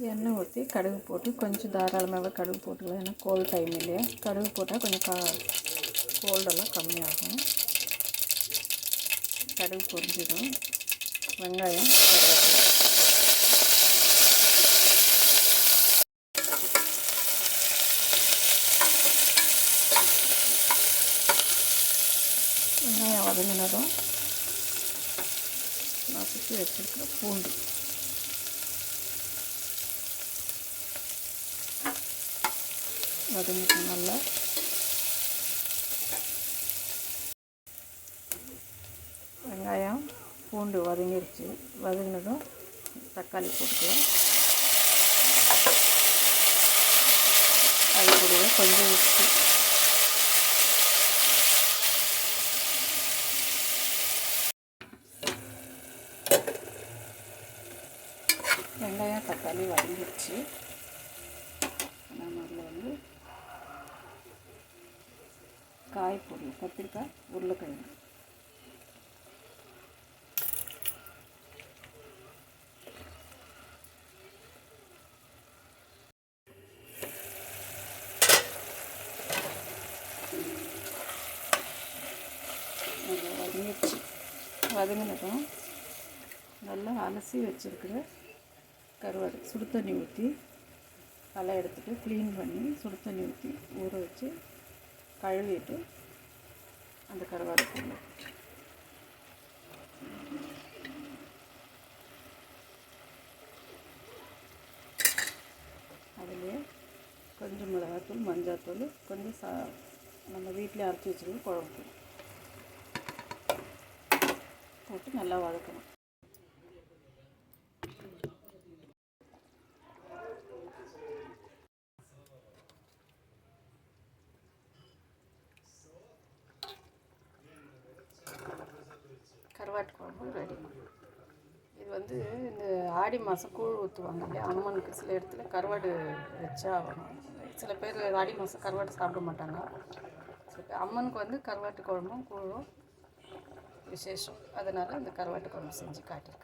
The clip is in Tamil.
எண்ணெய் ஊற்றி கடுகு போட்டு கொஞ்சம் தாராளமாகவே கடுகு போட்டுக்கலாம். ஏன்னா கோல்டு டைம் இல்லையா, கடுகு போட்டால் கொஞ்சம் கோல்டெல்லாம் கம்மியாகும். கடுகு பொரிஞ்சிடும். வெங்காயம் கருவேப்பிலை வெங்காயம் வதங்கினதும் நசுக்கி வச்சுருக்கிற பூண்டு வதங்கிட்டு நல்லா வெங்காயம் பூண்டு வதங்கிடுச்சு. வதங்கினதும் தக்காளி போட்டுக்கலாம். அது கூடவே கொஞ்சம் உப்பு, வெங்காயம் தக்காளி வதங்கிடுச்சு. நம்ம அதில் வந்து காய் போடலாம். கத்திரிக்காய், உருளைக்கிழங்கு. வதங்கிடுச்சு. வதங்கினதும் நல்லா அலசி வச்சுருக்கிற கருவாடு சுடு தண்ணி ஊற்றி களை எடுத்துகிட்டு க்ளீன் பண்ணி சுடு தண்ணி ஊற்றி ஊற வச்சு கழுவிட்டு அந்த கருவாடு போடணும். அதுலேயே கொஞ்சம் மிளகாத்தூள், மஞ்சாத்தூள், கொஞ்சம் நம்ம வீட்டில் அரைச்சி வச்சுருக்க குழம்பு போட்டு நல்லா வதக்கணும். கருவாட்டு குழம்பு ரெடி. இது வந்து இந்த ஆடி மாதம் கூழ் ஊற்றுவாங்க இல்லையா, அம்மனுக்கு சில இடத்துல கருவாடு வச்சா ஆகணும். சில பேர் ஆடி மாதம் கருவாடு சாப்பிட மாட்டாங்க. சில பேர் அம்மனுக்கு வந்து கருவாட்டு குழம்பும் கூழும் விசேஷம். அதனால் இந்த கருவாட்டு குழம்பு செஞ்சு காட்டியிருக்கேன்.